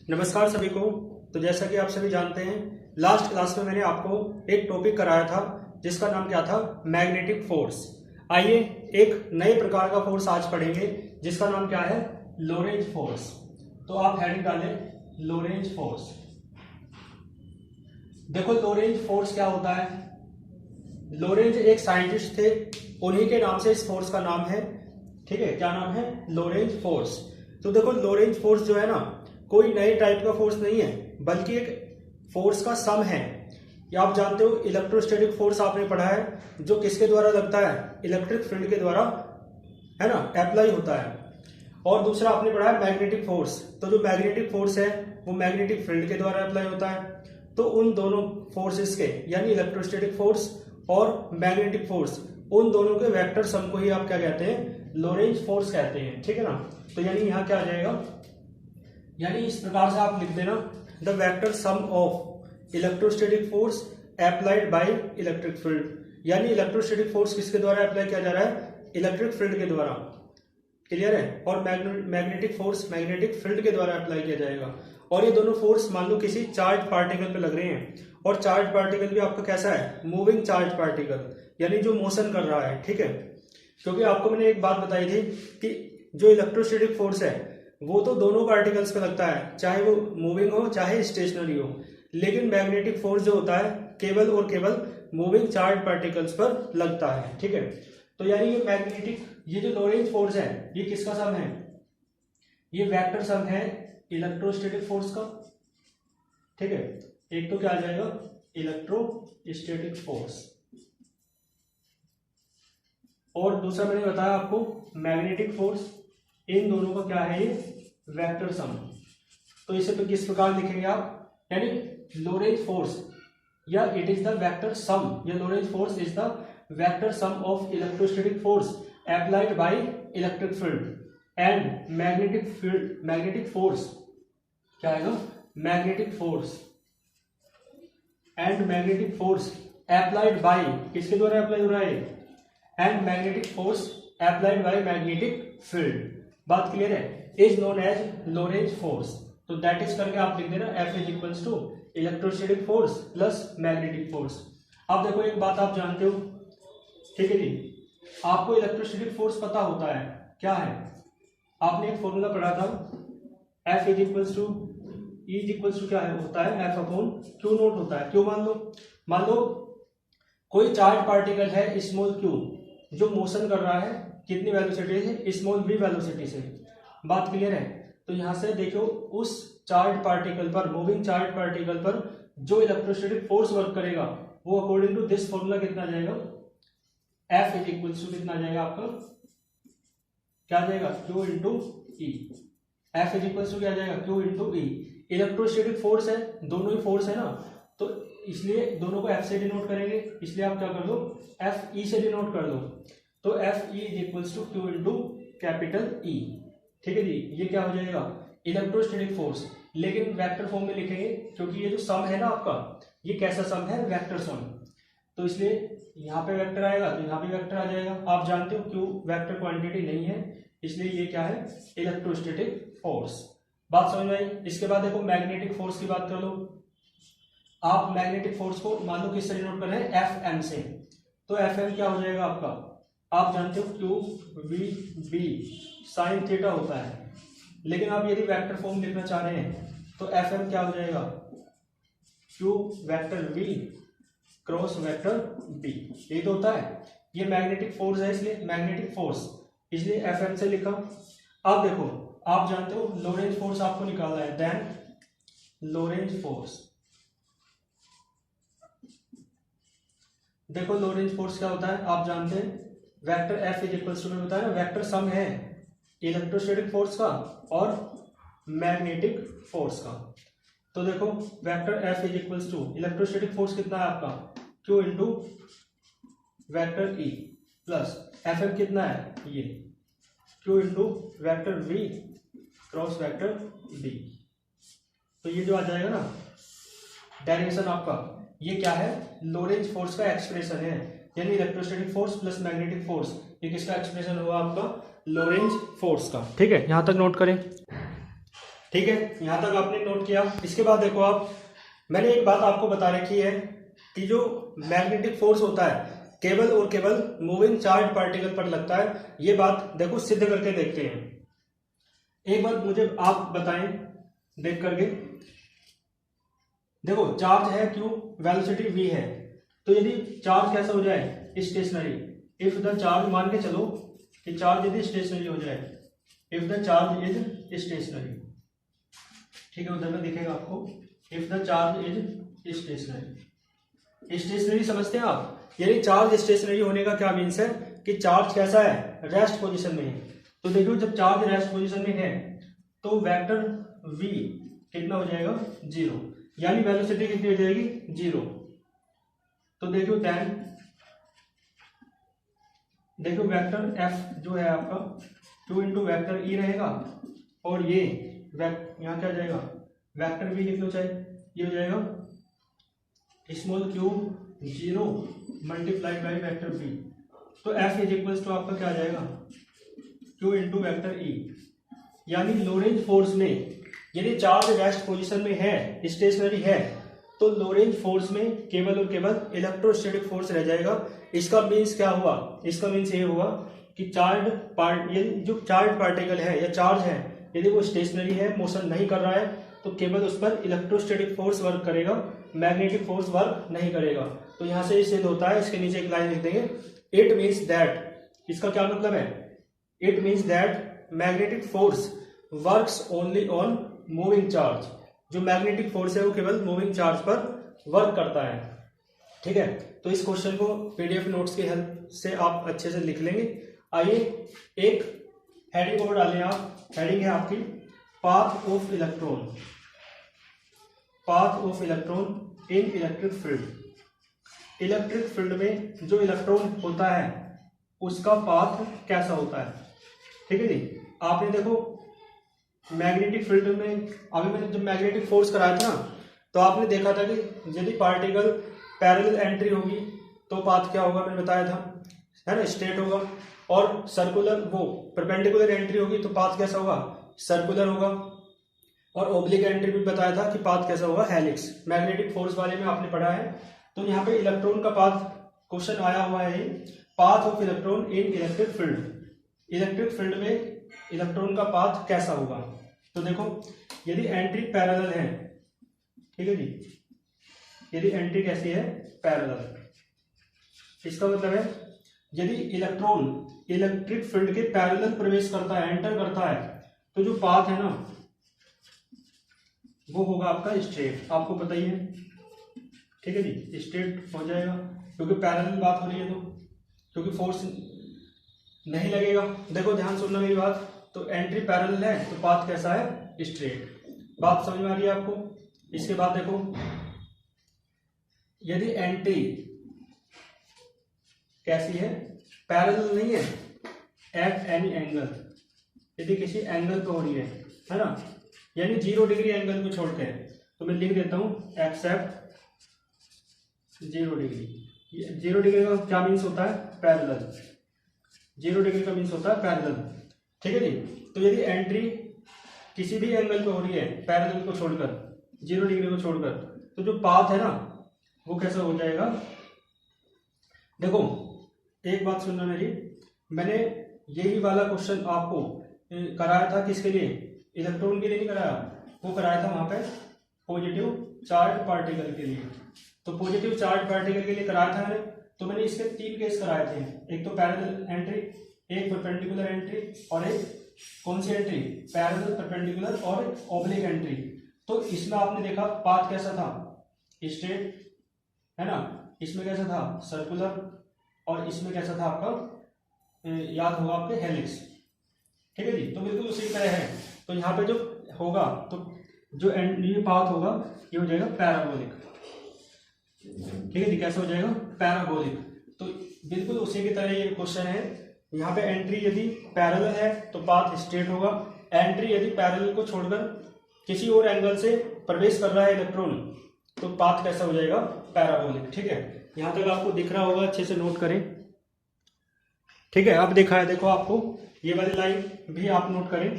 नमस्कार सभी को। तो जैसा कि आप सभी जानते हैं, लास्ट क्लास में मैंने आपको एक टॉपिक कराया था जिसका नाम क्या था, मैग्नेटिक फोर्स। आइए एक नए प्रकार का फोर्स आज पढ़ेंगे जिसका नाम क्या है, लोरेंज फोर्स। तो आप हेडिंग डालें लोरेंज फोर्स। देखो लोरेंज फोर्स क्या होता है। लोरेंज एक साइंटिस्ट थे, उन्हीं के नाम से इस फोर्स का नाम है। ठीक है, क्या नाम है, लोरेंज फोर्स। तो देखो लोरेंज फोर्स जो है ना, कोई नए टाइप का फोर्स नहीं है, बल्कि एक फोर्स का सम है। या आप जानते हो इलेक्ट्रोस्टैटिक फोर्स आपने पढ़ा है, जो किसके द्वारा लगता है, इलेक्ट्रिक फील्ड के द्वारा, है ना, अप्लाई होता है। और दूसरा आपने पढ़ा है मैग्नेटिक फोर्स। तो जो मैग्नेटिक फोर्स है वो मैग्नेटिक फील्ड के द्वारा अप्लाई होता है। तो उन दोनों फोर्सेस के, यानी इलेक्ट्रोस्टैटिक फोर्स और मैग्नेटिक फोर्स, उन दोनों के वेक्टर सम को ही आप क्या कहते हैं, लोरेंज फोर्स कहते हैं। ठीक है ना। तो यानी यहाँ क्या आ जाएगा, यानी इस प्रकार से आप लिख देना, the vector sum of electrostatic force applied by electric field. यानी इलेक्ट्रोस्टैटिक फोर्स किसके द्वारा अप्लाई किया जा रहा है, इलेक्ट्रिक फील्ड के द्वारा। क्लियर है। और मैग्नेटिक फोर्स मैग्नेटिक फील्ड के द्वारा अप्लाई किया जाएगा। और ये दोनों फोर्स मान लो किसी चार्ज पार्टिकल पे लग रहे हैं, और चार्ज पार्टिकल भी आपका कैसा है, मूविंग चार्ज पार्टिकल, यानी जो मोशन कर रहा है। ठीक है, क्योंकि आपको मैंने एक बात बताई थी कि जो इलेक्ट्रोस्टैटिक फोर्स है वो तो दोनों पार्टिकल्स पे लगता है, चाहे वो मूविंग हो चाहे स्टेशनरी हो। लेकिन मैग्नेटिक फोर्स जो होता है केवल और केवल मूविंग चार्ज पार्टिकल्स पर लगता है। ठीक है। तो यानी ये मैग्नेटिक, ये जो लोरेंज फोर्स है ये किसका सम है, ये वेक्टर सम है इलेक्ट्रोस्टैटिक फोर्स का। ठीक है, एक तो क्या आ जाएगा, इलेक्ट्रोस्टैटिक फोर्स, और दूसरा मैंने बताया आपको मैग्नेटिक फोर्स। इन दोनों का क्या है, ये वेक्टर सम। तो इसे तो किस प्रकार लिखेंगे आप, यानी लोरेंज फोर्स, या it is the vector sum, या Lorentz force is the vector sum of electrostatic force applied by electric field and magnetic force. क्या आएगा, magnetic force and magnetic force applied by, किसके द्वारा अप्लाई हो रहा है, and magnetic force applied by magnetic field. बात clear है, is known as Lorentz force. तो दैट इज करके आप लिख देना, F is equals to electrostatic force plus magnetic force. अब देखो एक बात आप जानते हो, ठीक है जी, आपको इलेक्ट्रोस्टैटिक फोर्स पता होता है क्या है, आपने एक फॉर्मूला पढ़ा था, F is equals to E is equals to क्या है, होता है एफ अपॉन क्यू नोट होता है। क्यों, मान लो कोई चार्ज पार्टिकल है स्मॉल क्यू, जो मोशन कर रहा है कितनी वेलोसिटी से, स्मॉल v वेलोसिटी से। बात क्लियर है। तो यहां से देखो उस चार्ज पार्टिकल पर, मूविंग चार्ज पार्टिकल पर जो इलेक्ट्रोस्टैटिक फोर्स वर्क करेगा वो अकॉर्डिंग टू दिस फॉर्मूला कितना आ जाएगा, F इज इक्वल टू कितना आ जाएगा आपका, क्या आ जाएगा, Q into E. F is equal to क्या आ जाएगा, Q into E. Electrostatic force है, दोनों ही फोर्स है ना, तो इसलिए दोनों को F से डिनोट करेंगे, इसलिए आप क्या कर दो, F E से डिनोट कर दो। तो F E is equals to Q into capital E. ठीक है जी, ये क्या हो जाएगा, इलेक्ट्रोस्टैटिक फोर्स, लेकिन वेक्टर फॉर्म में लिखेंगे, क्योंकि ये जो सम है ना आपका, ये कैसा सम है, वेक्टर सम। तो इसलिए यहाँ पे वेक्टर आएगा तो यहाँ भी वेक्टर आ जाएगा। आप जानते हो क्यू वेक्टर क्वांटिटी नहीं है, इसलिए ये क्या है, इलेक्ट्रोस्टैटिक फोर्स। बात समझ में आई। इसके बाद देखो मैग्नेटिक फोर्स की बात कर लो। आप मैग्नेटिक फोर्स को मान लो किससे डिनोट कर रहे हैं, एफ एम से। तो एफ एम क्या हो जाएगा आपका, आप जानते हो Q V B sine theta होता है, लेकिन आप यदि वेक्टर फॉर्म लिखना चाह रहे हैं तो एफ एम क्या हो जाएगा, Q vector V cross vector B. यही तो होता है, ये मैग्नेटिक फोर्स है, इसलिए मैग्नेटिक फोर्स, इसलिए एफ एम से लिखा। अब देखो आप जानते हो लोरेंज फोर्स आपको निकालना है, देन लोरेंज फोर्स। देखो लोरेंज फोर्स क्या होता है, आप जानते हैं, vector F is equals to, में बताया वेक्टर सम है इलेक्ट्रोस्टैटिक फोर्स का और मैग्नेटिक फोर्स का। तो देखो vector F is equals to, electrostatic force कितना है आपका, Q into vector E plus F M कितना है, ये Q into vector V cross vector B. तो ये जो आ जाएगा ना डेरिवेशन आपका, ये क्या है, लोरेंज फोर्स का एक्सप्रेशन है, यानी electrostatic force plus magnetic force, ये किसका एक्सप्रेशन हुआ आपका, लोरेंज फोर्स का। ठीक है, यहां तक नोट करें। ठीक है, यहां तक आपने नोट किया। इसके बाद देखो आप, मैंने एक बात आपको बता रखी है कि जो मैग्नेटिक फोर्स होता है केवल और केवल मूविंग चार्ज पार्टिकल पर लगता है। ये बात देखो सिद्ध करके देखते हैं। एक बात मुझे आप बताएं देख करके, देखो चार्ज है Q, वेलोसिटी V है, तो यदि चार्ज कैसा हो जाए स्टेशनरी, इफ द चार्ज, मान के चलो कि चार्ज यदि स्टेशनरी हो जाए, if the charge is stationary, ठीक है, उधर में दिखेगा आपको, if the charge is stationary. Stationary समझते हैं आप, यानी चार्ज स्टेशनरी होने का क्या मीन्स है कि चार्ज कैसा है, रेस्ट पोजीशन में है। तो देखो जब चार्ज रेस्ट पोजीशन में है तो वेक्टर v कितना हो जाएगा, 0, यानी वेलोसिटी कितनी हो जाएगी, 0। तो देखो देन देखो वेक्टर f जो है आपका 2 इंटू वेक्टर e रहेगा, और ये यहाँ क्या जाएगा, वेक्टर v लिख लो चाहे, ये हो जाएगा small q 0 multiplied by vector v। तो f इज इक्वल्स टू आपका क्या आ जाएगा, q इंटू वेक्टर e। यानी लोरेंज फोर्स में यदि चार्ज रेस्ट पोजीशन में है, स्टेशनरी है, तो लोरेंज फोर्स में केवल और केवल इलेक्ट्रोस्टैटिक फोर्स रह जाएगा। इसका मीन्स क्या हुआ, इसका मीन्स ये हुआ कि ये जो चार्ज पार्टिकल है या चार्ज है, यदि वो स्टेशनरी है, मोशन नहीं कर रहा है, तो केवल उस पर इलेक्ट्रोस्टैटिक फोर्स वर्क करेगा, मैग्नेटिक फोर्स वर्क नहीं करेगा। तो यहां से सिद्ध होता है, इसके नीचे एक लाइन लिख देंगे, इट मीन्स दैट, इसका क्या मतलब है, it means that magnetic force works only on moving charge. जो मैग्नेटिक फोर्स है वो केवल मूविंग चार्ज पर वर्क करता है। ठीक है, तो इस क्वेश्चन को पीडीएफ नोट्स की हेल्प से आप अच्छे से लिख लेंगे। आइए एक हेडिंग और डालें आप, हेडिंग है आपकी path of electron, path of electron in electric field. Electric field में जो इलेक्ट्रॉन होता है उसका पाथ कैसा होता है। ठीक है जी, आपने देखो मैग्नेटिक फील्ड में अभी मैंने जब मैग्नेटिक फोर्स कराया था ना, तो आपने देखा था कि यदि पार्टिकल पैरेलल एंट्री होगी तो पाथ क्या होगा, मैंने बताया था, है ना, स्ट्रेट होगा, और सर्कुलर वो परपेंडिकुलर एंट्री होगी तो पाथ कैसा होगा, सर्कुलर होगा, और ओब्लिक एंट्री भी बताया था कि पाथ कैसा होगा, हेलिक्स। मैग्नेटिक फोर्स वाले में आपने पढ़ा है। तो यहाँ पे इलेक्ट्रॉन का पाथ क्वेश्चन आया हुआ है, path of electron in electric field. Electric field में इलेक्ट्रॉन का पाथ कैसा होगा। तो देखो यदि एंट्री पैरेलल है, ठीक है जी, यदि एंट्री कैसी है, पैरेलल, इसका मतलब है यदि इलेक्ट्रॉन इलेक्ट्रिक फील्ड के पैरेलल प्रवेश करता है, एंटर करता है, तो जो पाथ है ना वो होगा आपका स्ट्रेट, आपको पता ही है। ठीक है जी, स्ट्रेट हो जाएगा क्योंकि पैरेलल बात हो रही है, तो क्योंकि फोर्स नहीं लगेगा। देखो ध्यान सुनना मेरी बात, तो एंट्री पैरेलल है तो पाथ कैसा है, स्ट्रेट। बात समझ में आ रही है आपको। इसके बाद देखो यदि एंट्री कैसी है, पैरेलल नहीं है, एट एनी एंगल, यदि किसी एंगल पे हो रही है ना, यानी 0 डिग्री एंगल को छोड़ के, तो मैं लिख देता हूं एक्सेप्ट 0 डिग्री। 0 डिग्री का क्या मीन्स होता है, पैरेलल। 0 डिग्री का मीन्स होता है पैरेलल। ठीक है जी, तो यदि एंट्री किसी भी एंगल पे हो रही है पैरेलल को छोड़कर, 0 डिग्री को छोड़कर, तो जो पाथ है ना वो कैसा हो जाएगा। देखो एक बात सुनना मेरी, मैंने यही वाला क्वेश्चन आपको कराया था, किसके लिए, इलेक्ट्रॉन के लिए नहीं कराया, वो कराया था वहां पे पॉजिटिव चार्ज पार्टिकल के लिए। तो पॉजिटिव चार्ज पार्टिकल के लिए कराया था मैंने, तो मैंने इसके 3 केस कराए थे, एक तो पैरेलल एंट्री, एक परपेंडिकुलर एंट्री, और एक कौन सी एंट्री, पैरेलल, परपेंडिकुलर और ऑब्लिक एंट्री। तो इसमें आपने देखा पाथ कैसा था, स्ट्रेट, है ना, इसमें कैसा था, सर्कुलर, और इसमें कैसा था आपका, याद होगा आपके, हेलिक्स। ठीक है जी, तो बिल्कुल उसी तरह है। तो यहाँ पे जो होगा, तो जो ये पाथ होगा ये हो जाएगा पैराबोलिक। ठीक है जी, कैसे हो जाएगा, पैराबोलिक। तो बिल्कुल उसी की तरह ये क्वेश्चन है। यहाँ पे एंट्री यदि पैरेलल है तो पाथ स्ट्रेट होगा, एंट्री यदि पैरेलल को छोड़कर किसी और एंगल से प्रवेश कर रहा है इलेक्ट्रॉन, तो पाथ कैसा हो जाएगा, पैराबोलिक। ठीक है, यहाँ तक आपको दिख रहा होगा, अच्छे से नोट करें। ठीक है, अब देखा है, देखो आपको ये वाली लाइन भी आप नोट करें।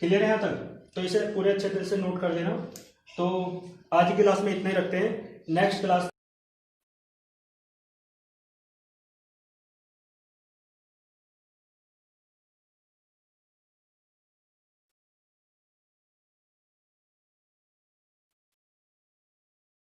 क्लियर है यहाँ तक। तो इसे पूरे अच्छे तरह से नोट कर देना। तो आज की क्लास में इतना ही रखते हैं। Next class